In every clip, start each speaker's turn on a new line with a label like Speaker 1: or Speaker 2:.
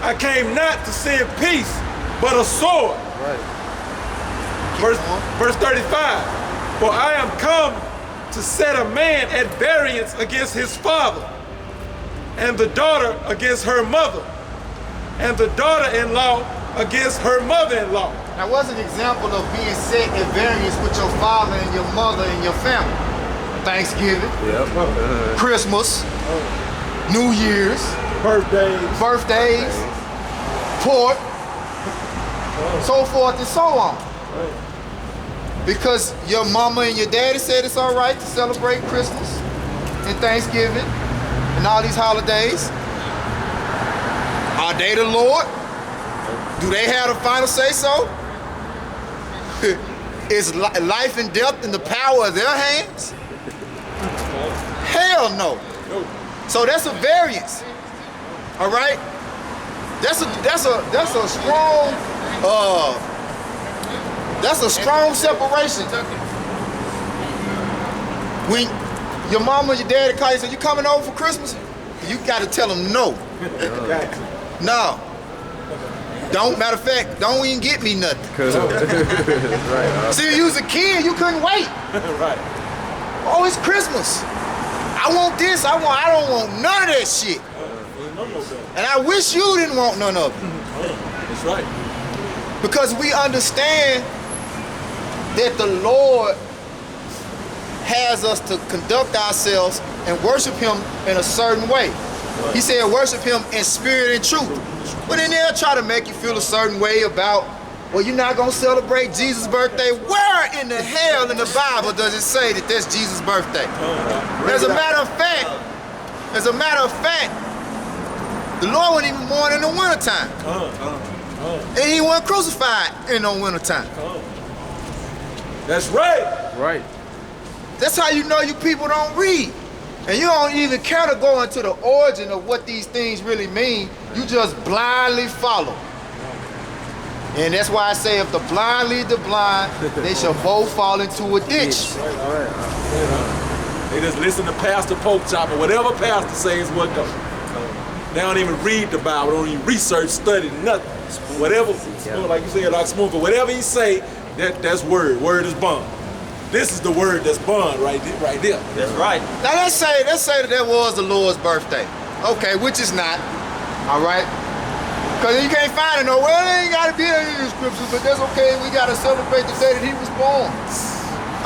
Speaker 1: I came not to send peace, but a sword.
Speaker 2: Right.
Speaker 1: Verse 35. For I am come to set a man at variance against his father, and the daughter against her mother, and the daughter-in-law against her mother-in-law.
Speaker 3: Now, what's an example of being set at variance with your father and your mother and your family? Thanksgiving, Christmas, New Year's, birthdays, pork, so forth and so on. Because your mama and your daddy said it's all right to celebrate Christmas and Thanksgiving and all these holidays. Are they the Lord? Do they have the final say so? Is life and death in the power of their hands? Hell no. So that's a variance. All right? That's a strong separation. When your mama and your daddy call you and say, you coming over for Christmas? You gotta tell them no. No. Don't, matter of fact, don't even get me nothing.
Speaker 2: Right.
Speaker 3: See, you was a kid, you couldn't wait.
Speaker 1: Right.
Speaker 3: Oh, it's Christmas. I want this, I don't want none of that shit. And I wish you didn't want none of it.
Speaker 1: That's right.
Speaker 3: Because we understand that the Lord has us to conduct ourselves and worship him in a certain way. He said worship him in spirit and truth. But then they'll try to make you feel a certain way about, well, you're not gonna celebrate Jesus' birthday. Where in the hell in the Bible does it say that that's Jesus' birthday? As a matter of fact, the Lord wasn't even born in the wintertime. And he wasn't crucified in the wintertime.
Speaker 1: That's right.
Speaker 2: Right.
Speaker 3: That's how you know you people don't read. And you don't even care to go into the origin of what these things really mean. You just blindly follow. And that's why I say if the blind lead the blind, they shall both fall into a ditch.
Speaker 1: They just listen to Pastor Pope Chop, or whatever pastor says what goes. They don't even read the Bible, don't even research, study, nothing. Whatever, like you said, like Smooth, whatever he say, that's word. Word is bond. This is the word that's bond right there.
Speaker 4: That's right.
Speaker 3: Now let's say that was the Lord's birthday. Okay, which is not. All right? Because you can't find it nowhere. Well, it ain't got to be in the scriptures, but that's okay. We got to celebrate the day that he was born.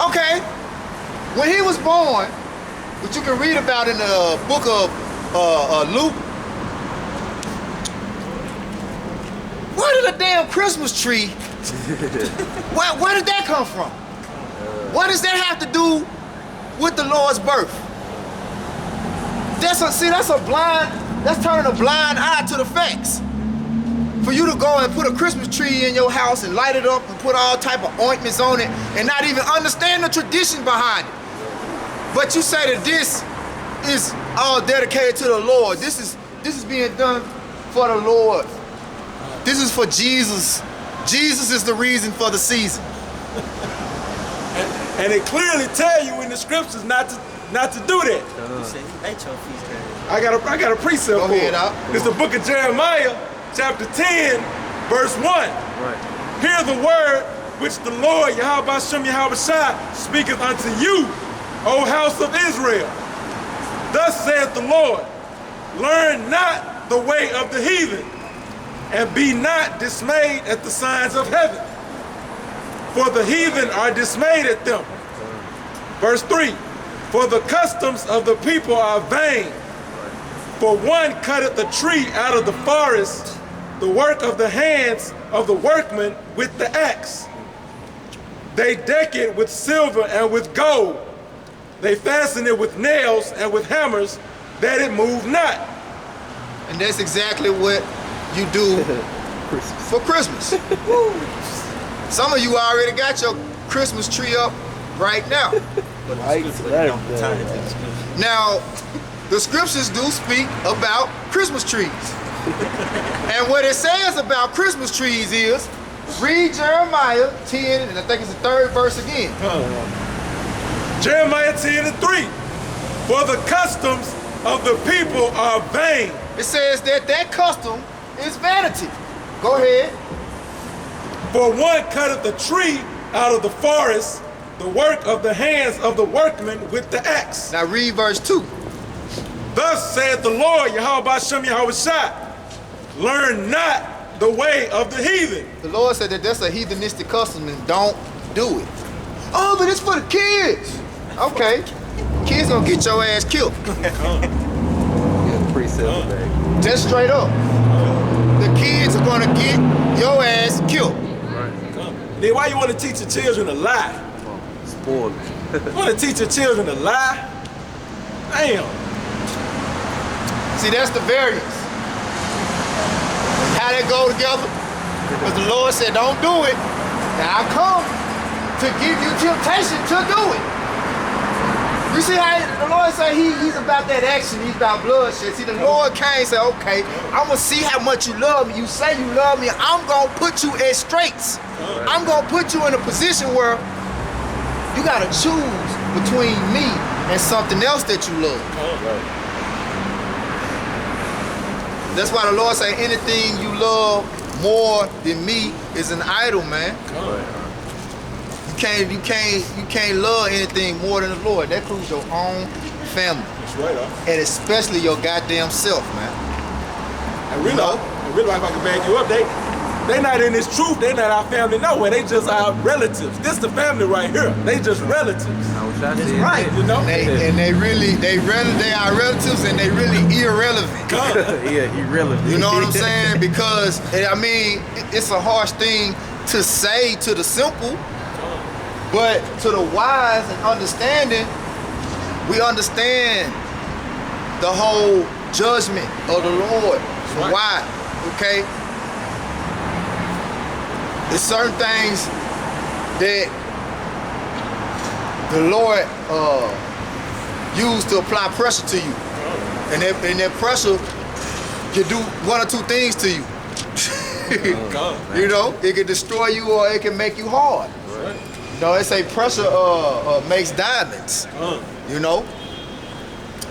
Speaker 3: Okay. When he was born, which you can read about in the book of Luke, where did the damn Christmas tree, where did that come from? What does that have to do with the Lord's birth? That's turning a blind eye to the facts. For you to go and put a Christmas tree in your house and light it up and put all type of ointments on it and not even understand the tradition behind it. But you say that this is all dedicated to the Lord. This is being done for the Lord. This is for Jesus. Jesus is the reason for the season.
Speaker 1: And it clearly tell you in the scriptures not to do that. I got a precept for it. It's the book of Jeremiah, chapter 10, verse 1.
Speaker 2: Right.
Speaker 1: Hear the word which the Lord Yahweh Shem Yahweh Shai speaketh unto you, O house of Israel. Thus saith the Lord, learn not the way of the heathen, and be not dismayed at the signs of heaven. For the heathen are dismayed at them. Verse 3, for the customs of the people are vain. For one cutteth the tree out of the forest, the work of the hands of the workman with the axe. They deck it with silver and with gold. They fasten it with nails and with hammers, that it move not.
Speaker 3: And that's exactly what you do for Christmas. Some of you already got your Christmas tree up right now. Now, the scriptures do speak about Christmas trees. And what it says about Christmas trees is, read Jeremiah 10, and I think it's the 3rd verse again.
Speaker 1: Jeremiah 10 and 3. For the customs of the people are vain.
Speaker 3: It says that custom is vanity. Go ahead.
Speaker 1: For one cutteth the tree out of the forest, the work of the hands of the workman with the axe.
Speaker 3: Now read verse 2.
Speaker 1: Thus saith the Lord, Yahweh Bashem Yahweh Shai, learn not the way of the heathen.
Speaker 3: The Lord said that that's a heathenistic custom and don't do it. Oh, but it's for the kids. Okay. Kids gonna get your ass killed.
Speaker 2: Yeah, pre-sale bag.
Speaker 3: Just straight up. The kids are gonna get your ass killed.
Speaker 1: Then why you want to teach your children to lie?
Speaker 2: Spoiled.
Speaker 1: You want to teach your children to lie? Damn.
Speaker 3: See, that's the variance. How they go together? Because the Lord said, don't do it. And I come to give you temptation to do it. You see how the Lord said he's about that action, he's about bloodshed. See, the Lord came and said, okay, I'm going to see how much you love me. You say you love me, I'm going to put you at straits. I'm going to put you in a position where you got to choose between me and something else that you love. That's why the Lord say anything you love more than me is an idol, man. You can't love anything more than the Lord. That includes your own family.
Speaker 1: That's right, huh?
Speaker 3: And especially your goddamn self, man.
Speaker 1: I really like if I can back you up. They not in this truth. They not our family nowhere. They just our relatives. This the family right here. They just relatives.
Speaker 3: That's right.
Speaker 1: You know?
Speaker 3: They are relatives and they really irrelevant.
Speaker 2: Yeah, irrelevant.
Speaker 3: You know what I'm saying? Because I mean, it's a harsh thing to say to the simple, but to the wise and understanding, we understand the whole judgment of the Lord.
Speaker 1: Right.
Speaker 3: Why? Okay? There's certain things that the Lord used to apply pressure to you. And that pressure can do one or two things to you. You know, it can destroy you or it can make you hard.
Speaker 1: Right.
Speaker 3: You know, they say pressure makes diamonds. You know?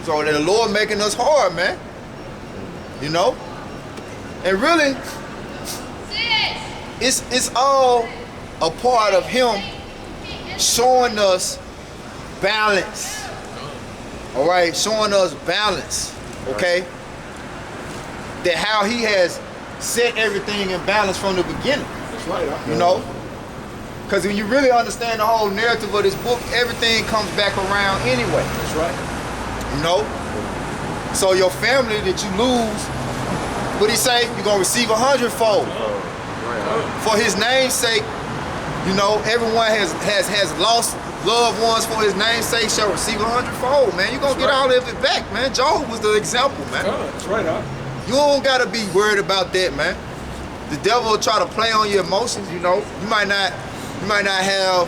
Speaker 3: So the Lord making us hard, man. You know? And really, it's all a part of Him showing us balance. All right, showing us balance. Okay, that how He has set everything in balance from the beginning.
Speaker 1: That's right.
Speaker 3: You know, because when you really understand the whole narrative of this book, everything comes back around anyway.
Speaker 1: That's right.
Speaker 3: You know, so your family that you lose, what He say? You're gonna receive 100-fold. For His name's sake, you know, everyone has lost loved ones for His name's sake shall receive 100-fold, man. You're gonna get all of it back, man. Job was the example, man.
Speaker 1: That's right, huh?
Speaker 3: You don't gotta be worried about that, man. The devil will try to play on your emotions, you know. You might not have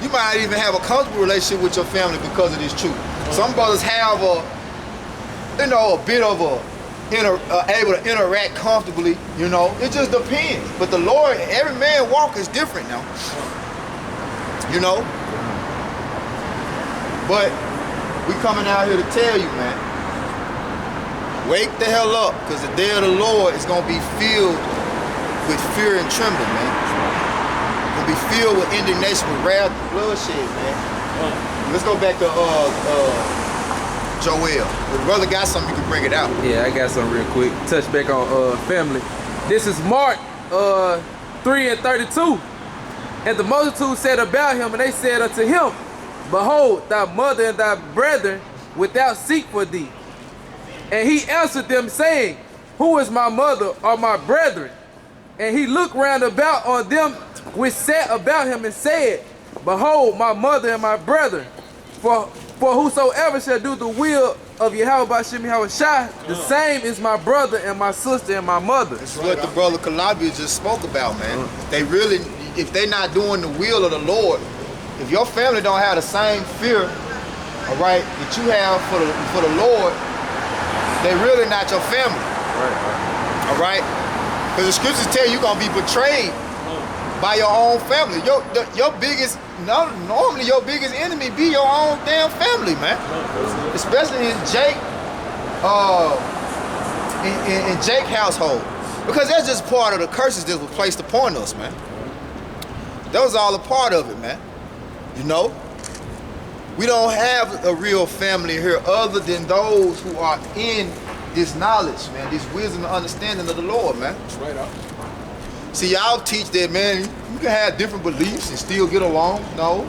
Speaker 3: you might not even have a comfortable relationship with your family because of this truth. Some brothers have a bit of able to interact comfortably, you know. It just depends. But the Lord, every man walk is different now. You know? But we coming out here to tell you, man, wake the hell up, because the day of the Lord is gonna be filled with fear and trembling, man. It's gonna be filled with indignation, with wrath and bloodshed, man. Let's go back to Joel. If the brother got something, you can bring it out.
Speaker 2: Yeah, I got something real quick. Touch back on family. This is Mark 3:32. And the multitude said about him, and they said unto him, Behold, thy mother and thy brethren without seek for thee. And he answered them, saying, Who is my mother or my brethren? And he looked round about on them which sat about him and said, Behold, my mother and my brethren. For whosoever shall do the will of Yahweh Bashem Yahweh Shai, the same is my brother and my sister and my mother.
Speaker 3: That's what the brother Calabria just spoke about, man. They really, if they not doing the will of the Lord, if your family don't have the same fear, all right, that you have for the Lord, they really not your family.
Speaker 2: Right.
Speaker 3: All right? Because the scriptures tell you you're going to be betrayed by your own family. Normally your biggest enemy be your own damn family, man. Especially in Jake, in Jake's household. Because that's just part of the curses that was placed upon us, man. That was all a part of it, man. You know? We don't have a real family here other than those who are in this knowledge, man, this wisdom and understanding of the Lord, man.
Speaker 1: That's right up.
Speaker 3: See, y'all teach that, man, you can have different beliefs and still get along. No.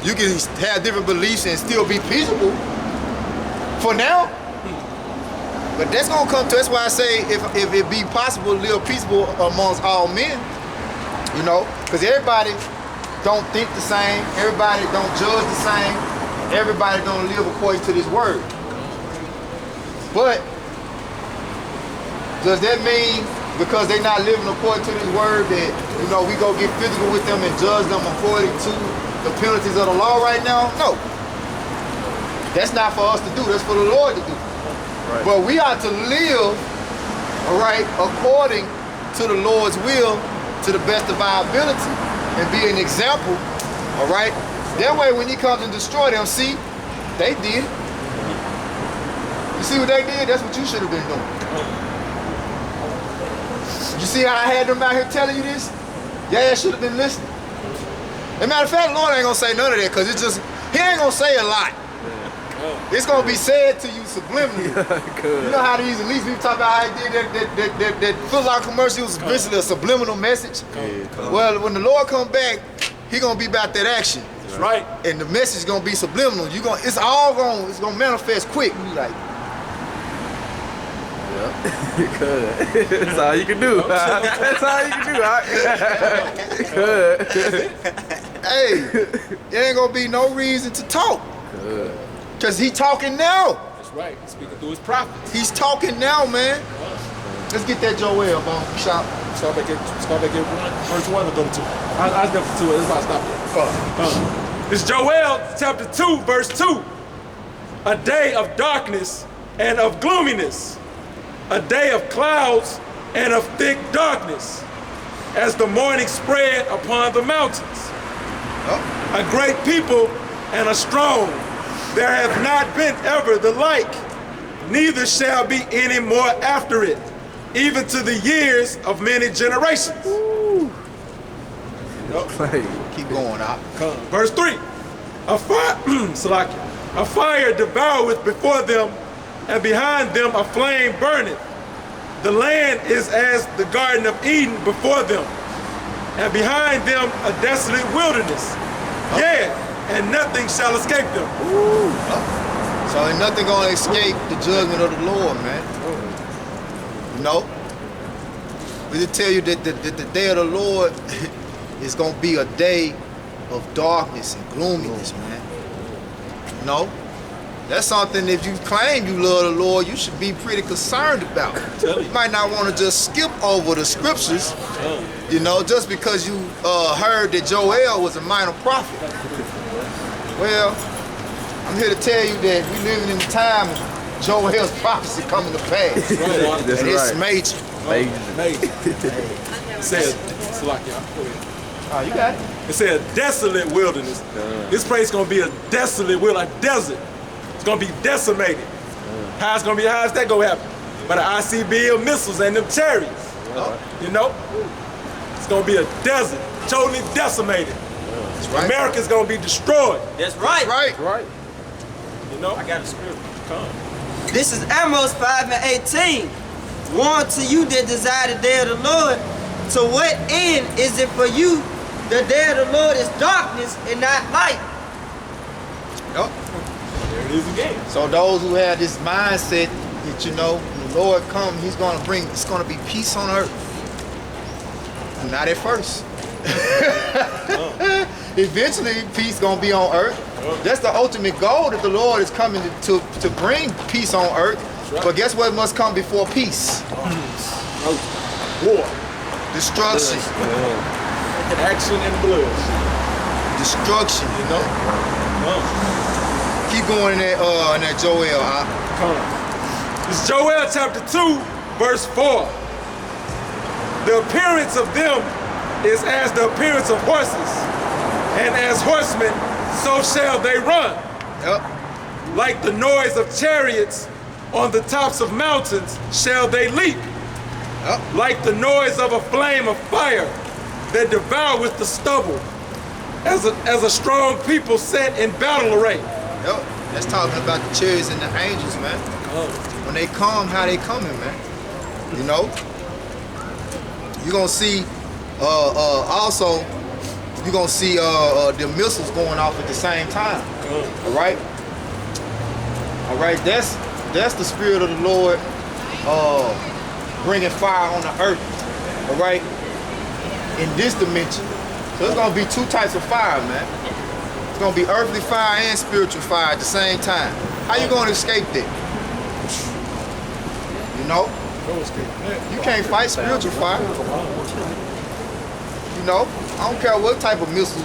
Speaker 3: You can have different beliefs and still be peaceable. For now. But that's gonna come to, that's why I say if it be possible to live peaceable amongst all men, you know, because everybody don't think the same, everybody don't judge the same, everybody don't live according to this word. But does that mean because they're not living according to this word that, you know, we go get physical with them and judge them according to the penalties of the law right now? No. That's not for us to do, that's for the Lord to do. Right. But we are to live, all right, according to the Lord's will to the best of our ability and be an example, all right? That way when he comes and destroy them, see, they did. You see what they did? That's what you should have been doing. You see how I had them out here telling you this? Yeah, should have been listening. As a matter of fact, the Lord ain't gonna say none of that because it's just, he ain't gonna say a lot. It's gonna be said to you subliminally. You know how these elites people talk about how they did that Foot Locker commercial was basically a subliminal message. Well, when the Lord come back, he gonna be about that action.
Speaker 1: That's right.
Speaker 3: And the message is gonna be subliminal. It's gonna manifest quick. You like,
Speaker 2: That's all you can do. That's all you can do.
Speaker 3: hey, there ain't gonna be no reason to talk. Because he talking now.
Speaker 1: That's right. He's speaking through his prophets.
Speaker 3: He's talking now, man. Let's get that Joel on shop.
Speaker 1: Start back at verse 1 or go to 2. I was there for 2. That's why I stopped there. It's Joel chapter 2, verse 2. A day of darkness and of gloominess. A day of clouds and of thick darkness. As the morning spread upon the mountains. A great people and a strong. There hath not been ever the like, neither shall be any more after it, even to the years of many generations.
Speaker 3: Keep going out.
Speaker 1: Verse 3, a fire devoureth before them, and behind them a flame burneth. The land is as the Garden of Eden before them, and behind them a desolate wilderness. Yeah. And nothing shall escape them.
Speaker 3: So ain't nothing gonna escape the judgment of the Lord, man. You know? We just tell you that the day of the Lord is gonna be a day of darkness and gloominess, man. You know? That's something if you claim you love the Lord, you should be pretty concerned about. You might not want to just skip over the scriptures, you know, just because you heard that Joel was a minor prophet. Well, I'm here to tell you that we're living in the time of Joel's prophecy coming to pass.
Speaker 2: That's
Speaker 3: and it's
Speaker 2: right.
Speaker 3: major.
Speaker 1: Major. It said,
Speaker 3: You got it.
Speaker 1: It said desolate wilderness. This place is gonna be a desolate wilderness, a desert. It's gonna be decimated. How's that gonna happen? By the ICBM missiles and them chariots. You know? It's gonna be a desert, totally decimated. That's right. America's gonna be destroyed.
Speaker 4: That's right.
Speaker 3: Right.
Speaker 2: Right.
Speaker 1: You know?
Speaker 4: I got a script.
Speaker 1: Come.
Speaker 4: This is Amos 5:18. Warn to you that desire the day of the Lord. To what end is it for you? The day of the Lord is darkness and not light.
Speaker 3: Yep.
Speaker 1: There it is again.
Speaker 3: So those who have this mindset that, you know, when the Lord come, it's gonna be peace on earth. Not at first. Eventually, peace gonna be on earth. That's the ultimate goal that the Lord is coming to bring peace on earth. Right. But guess what must come before peace?
Speaker 1: War.
Speaker 3: Destruction.
Speaker 1: Action and blood.
Speaker 3: Destruction, you know? Keep going in that Joel.
Speaker 1: It's Joel chapter 2, verse 4. The appearance of them is as the appearance of horses, and as horsemen, so shall they run.
Speaker 3: Yep.
Speaker 1: Like the noise of chariots On the tops of mountains shall they leap, like the noise of a flame of fire that devoureth the stubble, as a strong people set in battle array.
Speaker 3: Yep. That's talking about the chariots and the angels, man. When they come, how they coming, man. You know? You're gonna see also you're gonna see the missiles going off at the same time. Alright? Alright, that's the Spirit of the Lord bringing fire on the earth. Alright? In this dimension. So it's gonna be two types of fire, man. It's gonna be earthly fire and spiritual fire at the same time. How you gonna escape that? You know? You can't fight spiritual fire. You know? I don't care what type of missile,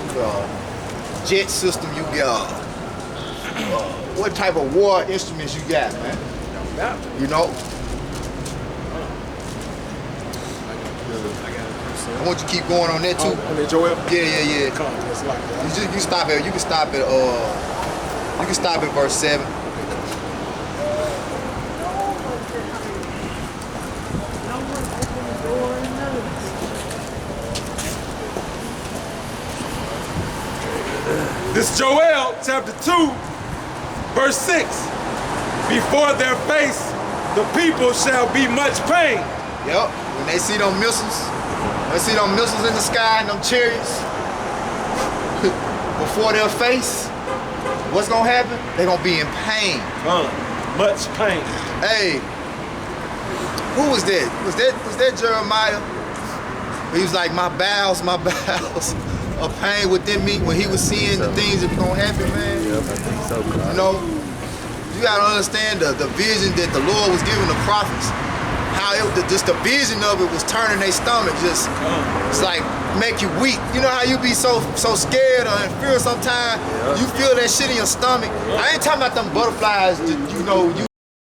Speaker 3: jet system you got, what type of war instruments you got, man. You know? I want you to keep going on that too.
Speaker 1: On that Joel?
Speaker 3: Yeah. You can stop at verse 7.
Speaker 1: This Joel chapter 2, verse 6. Before their face the people shall be much pain.
Speaker 3: Yep. When they see them missiles, in the sky and them chariots before their face, what's gonna happen? They're gonna be in pain.
Speaker 1: Much pain.
Speaker 3: Hey, who was that? Was that Jeremiah? He was like, my bowels of pain within me, when he was seeing the things that were gonna happen, man.
Speaker 2: Yep, I think so.
Speaker 3: You know, you gotta understand the vision that the Lord was giving the prophets. How just the vision of it was turning their stomach, just it's like make you weak. You know how you be so scared or in fear sometimes? You feel that shit in your stomach. I ain't talking about them butterflies that, you know, you